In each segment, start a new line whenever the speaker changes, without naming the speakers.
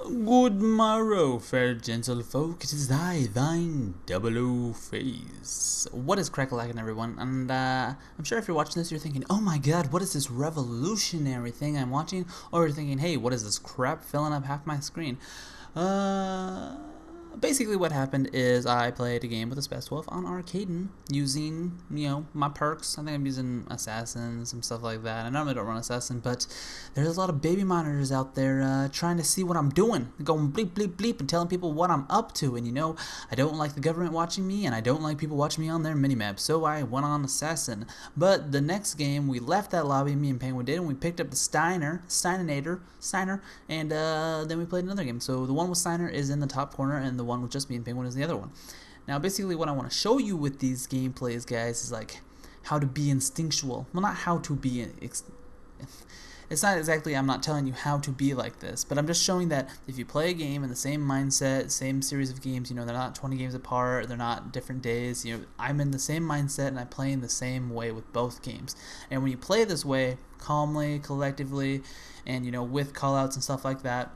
Good morrow, fair gentle folk. It is I, thine double O face. What is crack-a-lackin', everyone? And I'm sure if you're watching this, you're thinking, "Oh my God, what is this revolutionary thing I'm watching?" Or you're thinking, "Hey, what is this crap filling up half my screen?" Uh, Basically, what happened is I played a game with a Spec 12 on Arcaden using, my perks. I think I'm using Assassin, some stuff like that. I normally don't run Assassin, but there's a lot of baby monitors out there trying to see what I'm doing, going bleep, bleep, bleep, and telling people what I'm up to. And I don't like the government watching me, and I don't like people watching me on their minimap, so I went on Assassin. But the next game, we left that lobby, me and Penguin did, and we picked up the Steiner, and then we played another game. So the one with Steiner is in the top corner, and the one with just me and Penguin is the other one. Now, basically, what I want to show you with these gameplays, guys, is like how to be instinctual. Well, not how to be. It's not exactly, I'm not telling you how to be like this, but I'm just showing that if you play a game in the same mindset, same series of games, they're not 20 games apart, they're not different days, I'm in the same mindset and I play in the same way with both games. And when you play this way, calmly, collectively, and, with callouts and stuff like that,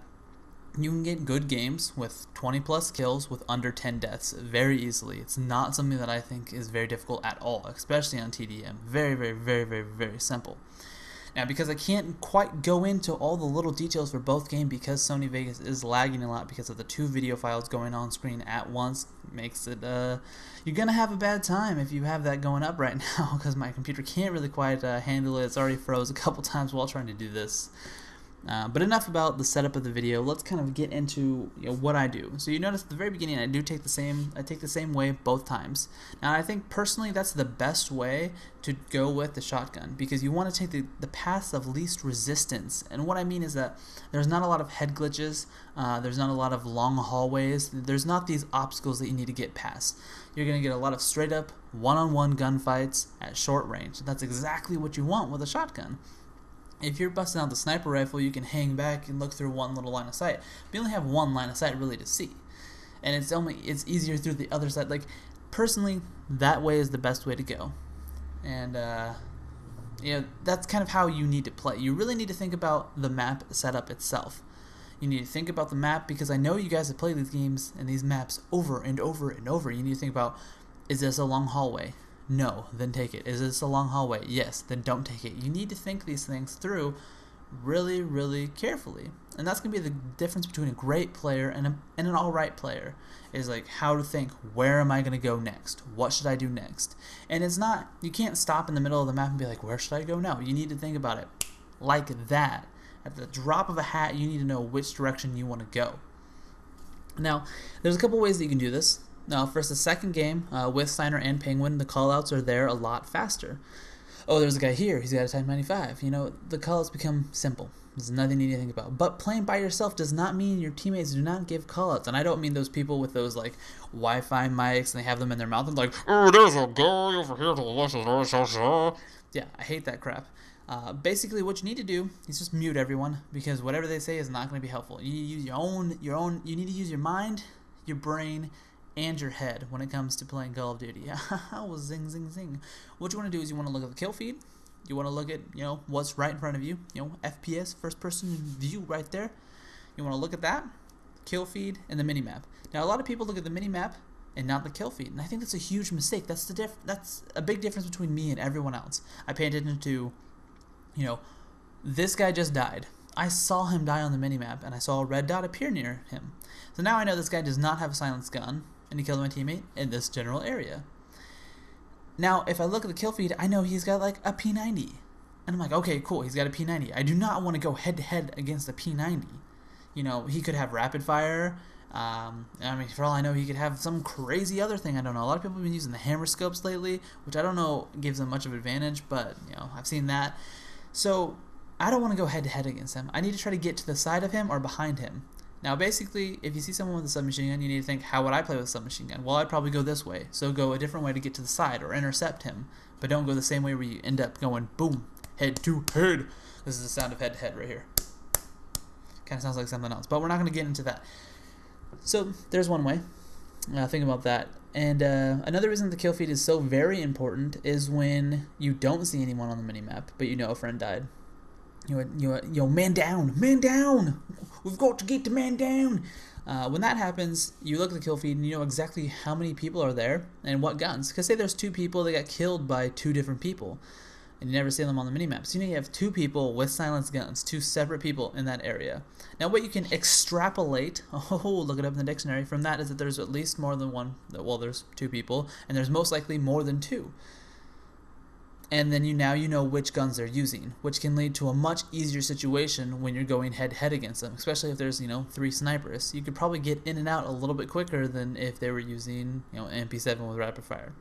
you can get good games with 20 plus kills with under 10 deaths very easily. It's not something that I think is very difficult at all, especially on TDM. Very, very, very, very, very simple. Now, because I can't quite go into all the little details for both games because Sony Vegas is lagging a lot because of the two video files going on screen at once, makes it, you're going to have a bad time if you have that going up right now because my computer can't really quite handle it. It's already froze a couple times while trying to do this. But enough about the setup of the video. Let's kind of get into what I do. So you notice at the very beginning I take the same way both times. Now I think personally that's the best way to go with the shotgun because you want to take the path of least resistance. And what I mean is that there's not a lot of head glitches, there's not a lot of long hallways, there's not these obstacles that you need to get past. You're going to get a lot of straight up one-on-one gunfights at short range. That's exactly what you want with a shotgun. If you're busting out the sniper rifle, you can hang back and look through one little line of sight. But you only have one line of sight really to see. And it's easier through the other side. Like, personally, that way is the best way to go. And, that's kind of how you need to play. You really need to think about the map setup itself. You need to think about the map because I know you guys have played these games and these maps over and over and over. You need to think about, is this a long hallway? No, then take it. Is this a long hallway? Yes, then don't take it. You need to think these things through really, really carefully. And that's going to be the difference between a great player and an alright player. Is like how to think, where am I going to go next? What should I do next? And it's not, you can't stop in the middle of the map and be like, where should I go now? You need to think about it like that. At the drop of a hat, you need to know which direction you want to go. Now, there's a couple ways that you can do this. Now, first, the second game with Steiner and Penguin, the callouts are there a lot faster. Oh, there's a guy here. He's got a Type 95. The callouts become simple. There's nothing you need to think about. But playing by yourself does not mean your teammates do not give callouts. And I don't mean those people with those, like, Wi-Fi mics and they have them in their mouth and like, oh, there's a guy over here to the left. Yeah, I hate that crap. Basically, what you need to do is just mute everyone because whatever they say is not going to be helpful. You need to use your own. You need to use your mind, your brain, and your head when it comes to playing Call of Duty. Zing, zing, zing. What you want to do is you want to look at the kill feed. You want to look at, what's right in front of you. FPS, first person view right there. You want to look at that, kill feed, and the minimap. Now, a lot of people look at the minimap and not the kill feed, and I think that's a huge mistake. That's a big difference between me and everyone else. I pay attention to, this guy just died. I saw him die on the minimap, and I saw a red dot appear near him. So now I know this guy does not have a silenced gun, and he killed my teammate in this general area. Now, if I look at the kill feed, I know he's got like a P90. And I'm like, okay, cool, he's got a P90. I do not want to go head-to-head against a P90. He could have rapid fire. For all I know, he could have some crazy other thing. I don't know. A lot of people have been using the hammer scopes lately, which I don't know gives them much of an advantage, but, I've seen that. So, I don't want to go head-to-head against him. I need to try to get to the side of him or behind him. Now, basically, if you see someone with a submachine gun, you need to think, how would I play with a submachine gun? Well, I'd probably go this way. So go a different way to get to the side or intercept him. But don't go the same way where you end up going, boom, head to head. This is the sound of head-to-head right here. Kind of sounds like something else. But we're not going to get into that. So there's one way. Think about that. And another reason the kill feed is so very important is when you don't see anyone on the minimap, but a friend died. Man down, man down. We've got to get the man down. When that happens, you look at the kill feed and you know exactly how many people are there and what guns. Because say there's 2 people that got killed by 2 different people, and you never see them on the minimap. So you know you have 2 people with silenced guns, 2 separate people in that area. Now what you can extrapolate, look it up in the dictionary, from that is that there's at least more than one, well there's 2 people, and there's most likely more than 2. And then you know which guns they're using, which can lead to a much easier situation when you're going head-to-head against them, especially if there's 3 snipers. You could probably get in and out a little bit quicker than if they were using MP7 with rapid fire.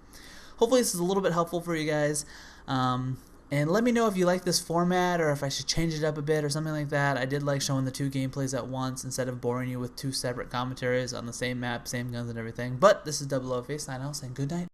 Hopefully this is a little bit helpful for you guys. And let me know if you like this format or if I should change it up a bit or something like that. I did like showing the 2 gameplays at once instead of boring you with 2 separate commentaries on the same map, same guns and everything. But this is Double O Face, signing out saying good night.